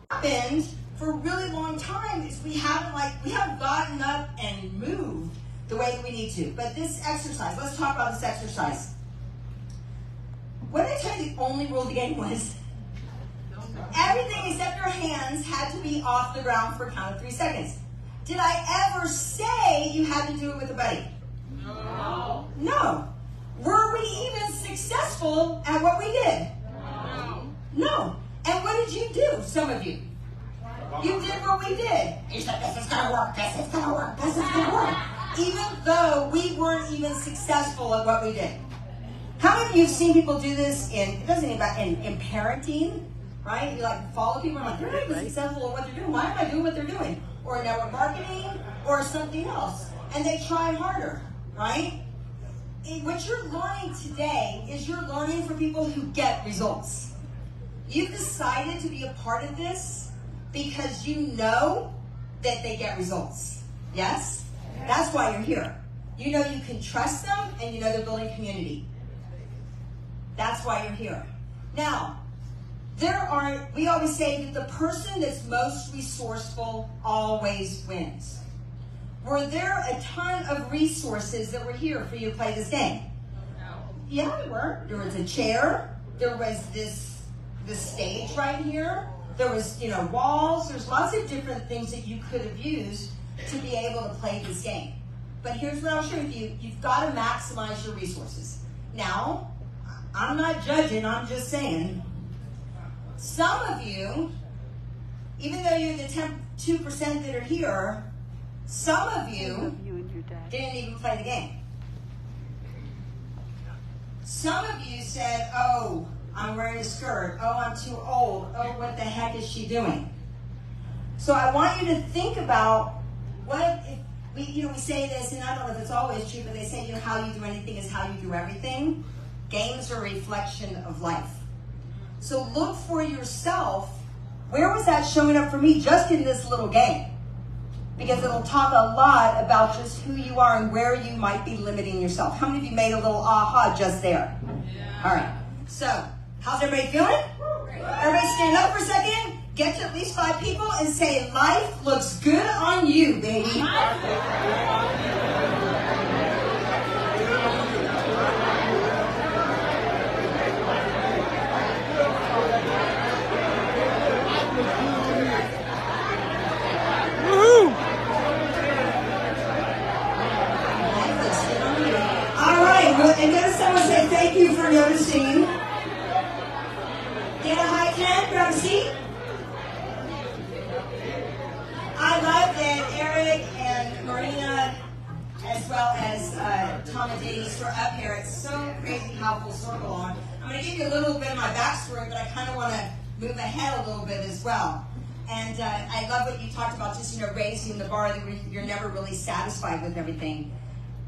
happened for a really long time is we haven't gotten up and moved the way that we need to. But this exercise, let's talk about this exercise. What did I tell you the only rule of the game was? Everything except your hands had to be off the ground for a count of 3 seconds. Did I ever say you had to do it with a buddy? No. No. Were we even successful at what we did? No. No. And what did you do, some of you? You did what we did. You said, this is going to work, this is going to work, this is going to work. Even though we weren't even successful at what we did. How many of you have seen people do this it doesn't even about in parenting, right? You like follow people and they're not even successful at what they're doing. Why am I doing what they're doing? Or network marketing or something else. And they try harder, right? What you're learning today is you're learning from people who get results. You've decided to be a part of this because you know that they get results. Yes? That's why you're here. You know you can trust them and you know they're building community. That's why you're here. Now, we always say that the person that's most resourceful always wins. Were there a ton of resources that were here for you to play this game? Yeah, there were. There was a chair. There was this stage right here. There was, walls. There's lots of different things that you could have used to be able to play this game. But here's what I'll share with you. You've got to maximize your resources. Now, I'm not judging, I'm just saying, some of you, even though you're the 2% that are here, some of you didn't even play the game. Some of you said, oh, I'm wearing a skirt. Oh, I'm too old. Oh, what the heck is she doing? So I want you to think about what if we say this, and I don't know if it's always true, but they say, how you do anything is how you do everything. Games are a reflection of life. So look for yourself. Where was that showing up for me just in this little game? Because it'll talk a lot about just who you are and where you might be limiting yourself. How many of you made a little aha just there? Yeah. All right. So, how's everybody feeling? Everybody stand up for a second. Get to at least 5 people and say, life looks good on you, baby. And notice someone say thank you for noticing. Get a high 10, grab a seat. I love that Eric and Marina, as well as Tom and Denise, were up here. It's so crazy how full circle on. I'm going to give you a little bit of my backstory, but I kind of want to move ahead a little bit as well. And I love what you talked about, just raising the bar, that you're never really satisfied with everything.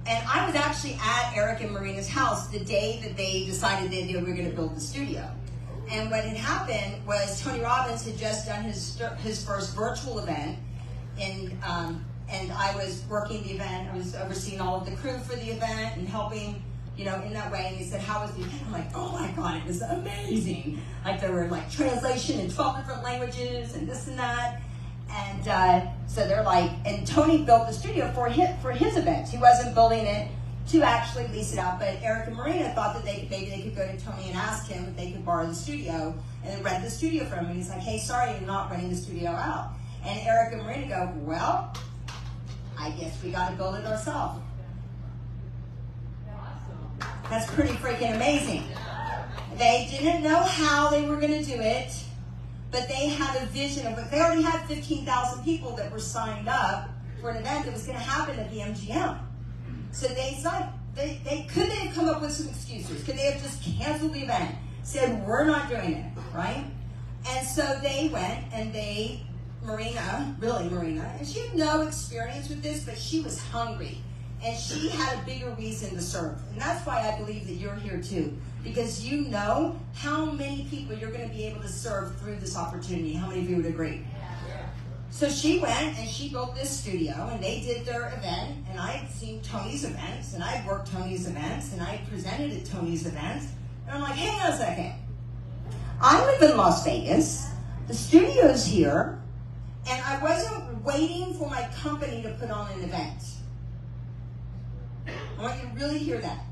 And I was actually at Eric and Marina's house the day that they decided they were going to build the studio. And what had happened was Tony Robbins had just done his first virtual event, and I was working the event. I was overseeing all of the crew for the event and helping, in that way. And he said, "How was the event?" I'm like, "Oh my God, it was amazing!" Like there were translation in 12 different languages and this and that. And so they're like, and Tony built the studio for his events. He wasn't building it to actually lease it out, but Eric and Marina thought that maybe they could go to Tony and ask him if they could borrow the studio and then rent the studio from him. And he's like, "Hey, sorry, you're not renting the studio out." And Eric and Marina go, "Well, I guess we got to build it ourselves." That's pretty freaking amazing. They didn't know how they were going to do it, but they had a vision of it. They already had 15,000 people that were signed up for an event that was going to happen at the MGM. So they signed. Could they have come up with some excuses? Could they have just canceled the event? Said, "We're not doing it," right? And so they went and Marina, and she had no experience with this, but she was hungry. And she had a bigger reason to serve. And that's why I believe that you're here too. Because you know how many people you're going to be able to serve through this opportunity. How many of you would agree? So she went and she built this studio and they did their event. And I'd seen Tony's events and I'd worked Tony's events and I presented at Tony's events. And I'm like, hang on a second. I live in Las Vegas. The studio's here, and I wasn't waiting for my company to put on an event. I want you to really hear that.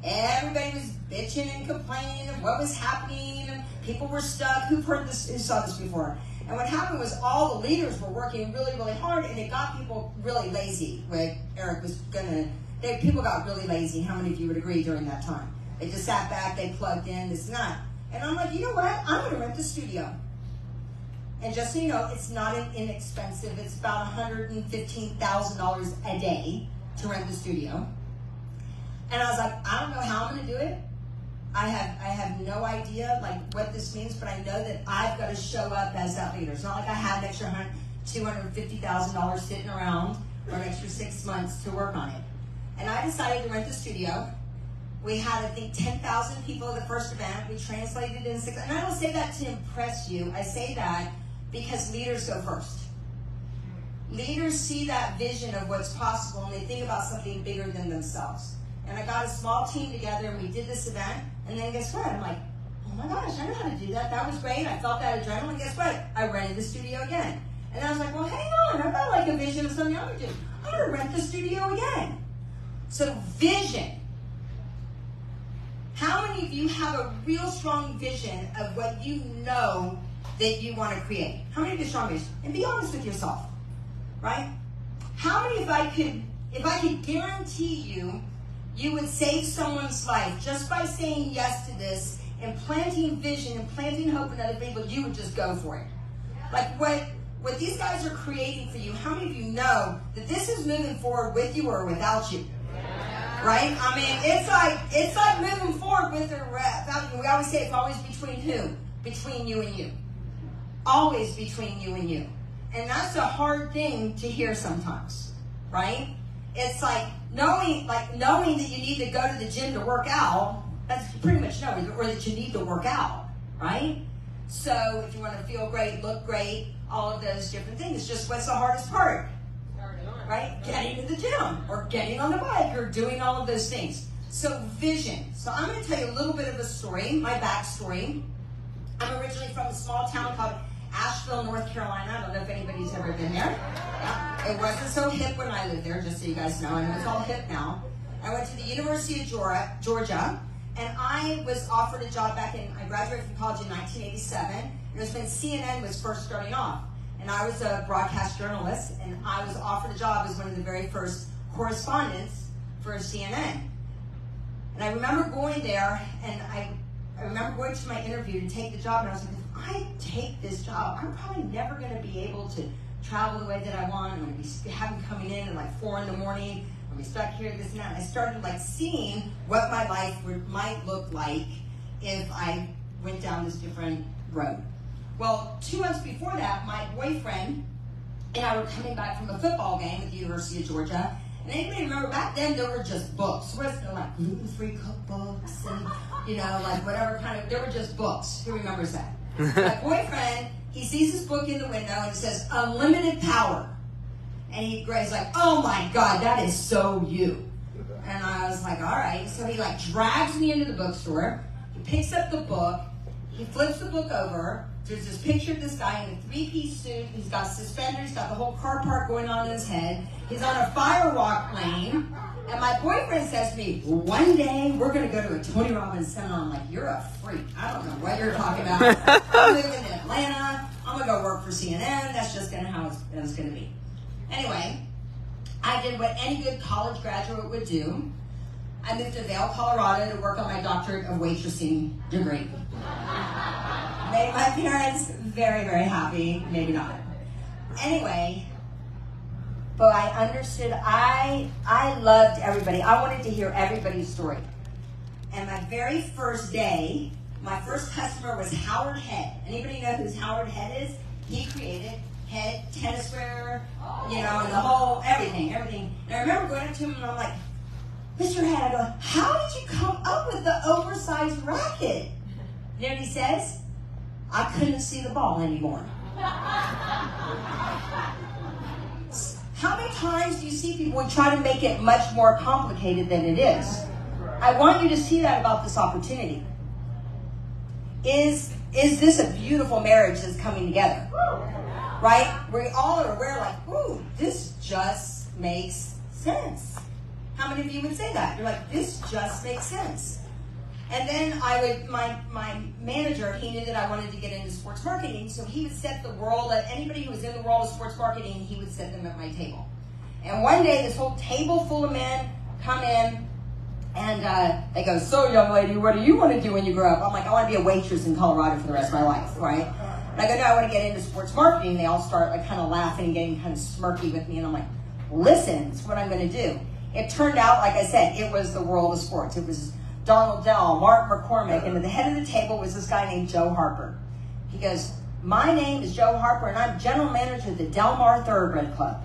Everybody was bitching and complaining of what was happening, and people were stuck. Who saw this before? And what happened was all the leaders were working really, really hard, and it got people really lazy. Like Eric was people got really lazy. How many of you would agree during that time? They just sat back, they plugged in, this and that. And I'm like, you know what? I'm going to rent the studio. And just so you know, it's not inexpensive. It's about $115,000 a day to rent the studio. And I was like, I don't know how I'm going to do it. I have no idea like what this means, but I know that I've got to show up as that leader. It's not like I have an extra $250,000 sitting around for an extra 6 months to work on it. And I decided to rent the studio. We had, I think, 10,000 people at the first event. We translated in 6. And I don't say that to impress you. I say that because leaders go first. Leaders see that vision of what's possible, and they think about something bigger than themselves. And I got a small team together, and we did this event. And then guess what? I'm like, oh my gosh, I know how to do that. That was great. I felt that adrenaline. Guess what? I rented the studio again. And I was like, well, hang on. I've got like a vision of something I'm going to do. I'm going to rent the studio again. So vision. How many of you have a real strong vision of what you know that you want to create? How many of you have a strong vision? And be honest with yourself, right? How many, if I could guarantee you, you would save someone's life just by saying yes to this and planting vision and planting hope in other people, you would just go for it. Like what these guys are creating for you, how many of you know that this is moving forward with you or without you? Right? I mean, it's like moving forward with or without you. We always say it's always between who? Between you and you. Always between you and you. And that's a hard thing to hear sometimes, right? It's like knowing that you need to go to the gym to work out, that's pretty much knowing, or that you need to work out, right? So if you want to feel great, look great, all of those different things, just what's the hardest part? Right? Getting to the gym, or getting on the bike, or doing all of those things. So vision. So I'm going to tell you a little bit of a story, my backstory. I'm originally from a small town called Asheville, North Carolina. I don't know if anybody's ever been there. Yeah. It wasn't so hip when I lived there, just so you guys know. I know it's all hip now. I went to the University of Georgia, and I was offered a job I graduated from college in 1987. It was when CNN was first starting off. And I was a broadcast journalist, and I was offered a job as one of the very first correspondents for CNN. And I remember going there, and I remember going to my interview to take the job, and I was like, if I take this job, I'm probably never going to be able to travel the way that I want. I'm going to have them coming in at like 4 in the morning. I'm going to be stuck here, this and that. And I started like seeing what my life might look like if I went down this different road. Well, 2 months before that, my boyfriend and I were coming back from a football game at the University of Georgia. And anybody remember back then there were just books. There was like gluten-free cookbooks and, like whatever kind of, there were just books. Who remembers that? My boyfriend, he sees this book in the window and it says, Unlimited Power. And he's like, oh my God, that is so you. And I was like, all right. So he like drags me into the bookstore. He picks up the book. He flips the book over. There's this picture of this guy in a 3-piece suit. He's got suspenders. He's got the whole car park going on in his head. He's on a firewalk lane. And my boyfriend says to me, one day we're going to go to a Tony Robbins seminar. I'm like, you're a freak. I don't know what you're talking about. I'm moving to Atlanta. I'm going to go work for CNN. That's just how it's going to be. Anyway, I did what any good college graduate would do. I moved to Vail, Colorado to work on my doctorate of waitressing degree. Made my parents very, very happy. Maybe not. Anyway, but I understood. I loved everybody. I wanted to hear everybody's story. And my very first day, my first customer was Howard Head. Anybody know who Howard Head is? He created Head, tennis wear, and the whole, everything. And I remember going up to him and I'm like, Mr. Head, I go, how did you come up with the oversized racket? You know what he says? I couldn't see the ball anymore. How many times do you see people try to make it much more complicated than it is? I want you to see that about this opportunity. Is is this a beautiful marriage that's coming together? Right? We all are aware, like, ooh, this just makes sense. How many of you would say that? You're like, this just makes sense. And then my manager, he knew that I wanted to get into sports marketing, so he would set the world, anybody who was in the world of sports marketing, he would set them at my table. And one day, this whole table full of men come in, and they go, so young lady, what do you want to do when you grow up? I'm like, I want to be a waitress in Colorado for the rest of my life, right? And I go, no, I want to get into sports marketing. They all start like kind of laughing and getting kind of smirky with me, and I'm like, listen, it's what I'm going to do. It turned out, like I said, it was the world of sports. It was Donald Dell, Mark McCormick, and at the head of the table was this guy named Joe Harper. He goes, my name is Joe Harper, and I'm general manager of the Del Mar Thoroughbred Club.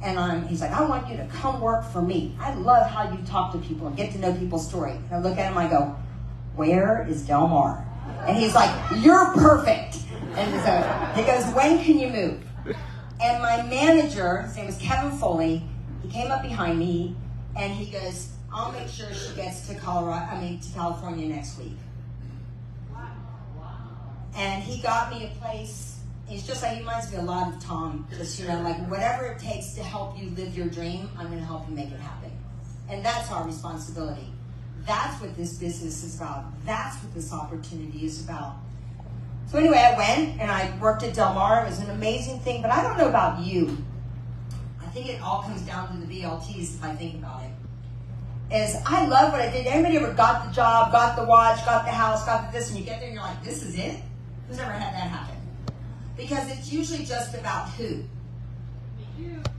And he's like, I want you to come work for me. I love how you talk to people and get to know people's story. And I look at him, I go, where is Del Mar? And he's like, you're perfect. And so he goes, when can you move? And my manager, his name was Kevin Foley, he came up behind me, and he goes, I'll make sure she gets to California next week. And he got me a place. He's just like, he reminds me a lot of Tom. Just, like whatever it takes to help you live your dream, I'm going to help you make it happen. And that's our responsibility. That's what this business is about. That's what this opportunity is about. So anyway, I went and I worked at Del Mar. It was an amazing thing, but I don't know about you. I think it all comes down to the BLTs if I think about it. Is I love what I did. Anybody ever got the job, got the watch, got the house, got the this, and you get there and you're like, this is it? Who's ever had that happen? Because it's usually just about who?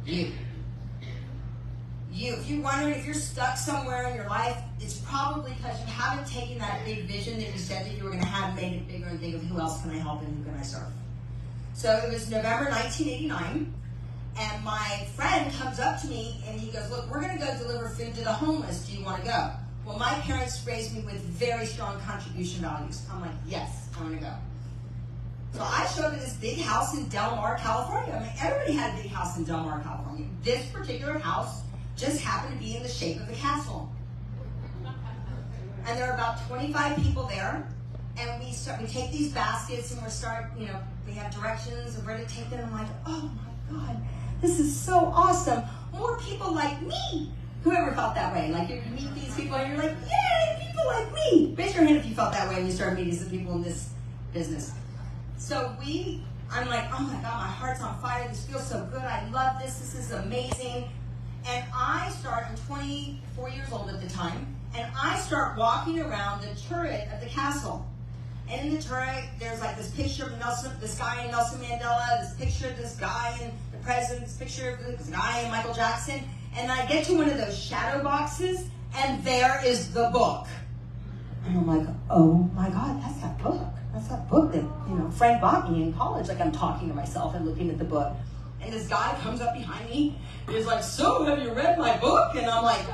You. If you're wondering if you're stuck somewhere in your life, it's probably because you haven't taken that big vision that you said that you were going to have, made it bigger, and think of who else can I help and who can I serve. So it was November 1989, and my friend comes up to me and he goes, look, we're going to go deliver food to the homeless. Do you want to go? Well, my parents raised me with very strong contribution values. I'm like, yes, I want to go. So I showed up at this big house in Del Mar, California. I mean, everybody had a big house in Del Mar, California. This particular house just happened to be in the shape of a castle. And there are about 25 people there. And we take these baskets and we have directions of where to take them. I'm like, oh my God, this is so awesome. More people like me. Whoever felt that way. Like you meet these people and you're like, yay, people like me. Raise your hand if you felt that way when you started meeting some people in this business. So I'm like, oh my God, my heart's on fire. This feels so good. I love this. This is amazing. And I'm 24 years old at the time, and I start walking around the turret of the castle. And in the turret, there's like this picture of this guy and Nelson Mandela, this picture of this guy and the president, this picture of this guy and Michael Jackson. And I get to one of those shadow boxes, and there is the book. And I'm like, oh my God, that's that book. That's that book that, Frank bought me in college. Like I'm talking to myself and looking at the book. And this guy comes up behind me and he's like, so have you read my book? And I'm like,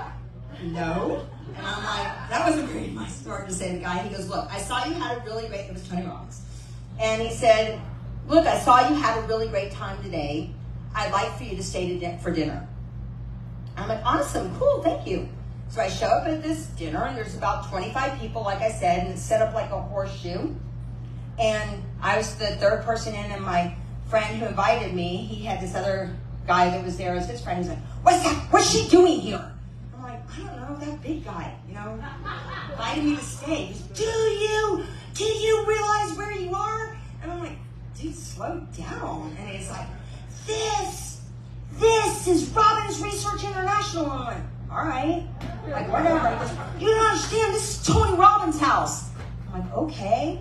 no. And I'm like, that wasn't very nice to say to the guy. He goes, look, I saw you had a really great, it was Tony Robbins. And he said, look, I saw you had a really great time today. I'd like for you to stay for dinner. I'm like, awesome, cool, thank you. So I show up at this dinner and there's about 25 people, like I said, and it's set up like a horseshoe. And I was the third person in, and my friend who invited me, he had this other guy that was there as his friend. He's like, what's that? What's she doing here? I'm like, I don't know, that big guy, invited me to stay. He goes, do you realize where you are? And I'm like, dude, slow down. And he's like, this is Robbins Research International. And I'm like, all right, like whatever. He goes, you don't understand, this is Tony Robbins' house. I'm like, okay.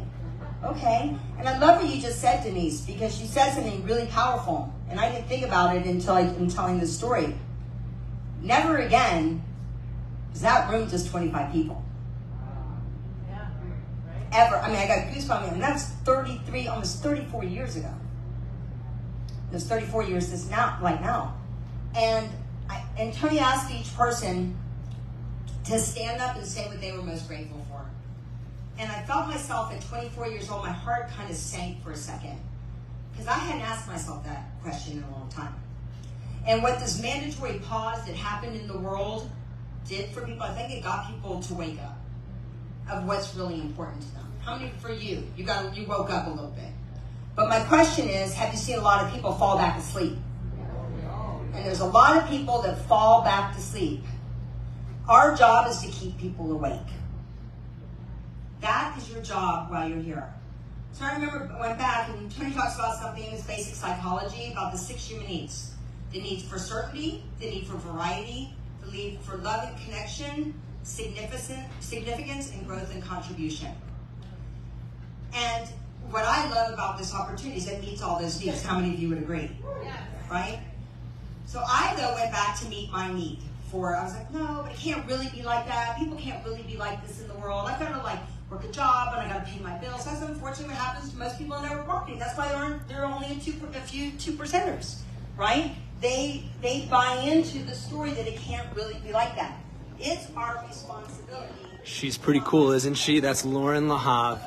And I love what you just said, Denise, because you said something really powerful. And I didn't think about it until I'm telling this story. Never again is that room just 25 people. Ever. I mean, I got goosebumps, and that's 33, almost 34 years ago. There's 34 years this now. And Tony asked each person to stand up and say what they were most grateful for. And I felt myself at 24 years old, my heart kind of sank for a second. Because I hadn't asked myself that question in a long time. And what this mandatory pause that happened in the world did for people, I think it got people to wake up of what's really important to them. How many for you? You woke up a little bit. But my question is, have you seen a lot of people fall back asleep? And there's a lot of people that fall back to sleep. Our job is to keep people awake. That is your job while you're here. So I remember I went back and Tony talks about something in his basic psychology about the 6 human needs. The need for certainty, the need for variety, the need for love and connection, significance, and growth and contribution. And what I love about this opportunity is it meets all those needs. How many of you would agree? Right? So I, though, went back to meet my need I was like, no, but it can't really be like that. People can't really be like this in the world. I've got to like work a job and I got to pay my bills. That's unfortunately what happens to most people in network marketing. That's why there are only a few 2%ers, right? They buy into the story that it can't really be like that. It's our responsibility. She's pretty cool, isn't she? That's Loren Lahav,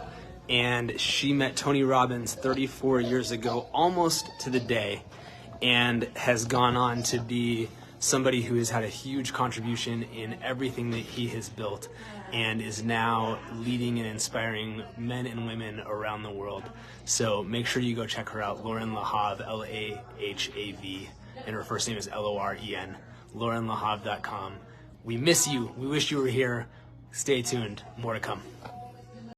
and she met Tony Robbins 34 years ago, almost to the day, and has gone on to be somebody who has had a huge contribution in everything that he has built and is now leading and inspiring men and women around the world. So make sure you go check her out, Loren Lahav, Lahav, and her first name is Loren, LorenLahav.com. We miss you. We wish you were here. Stay tuned. More to come.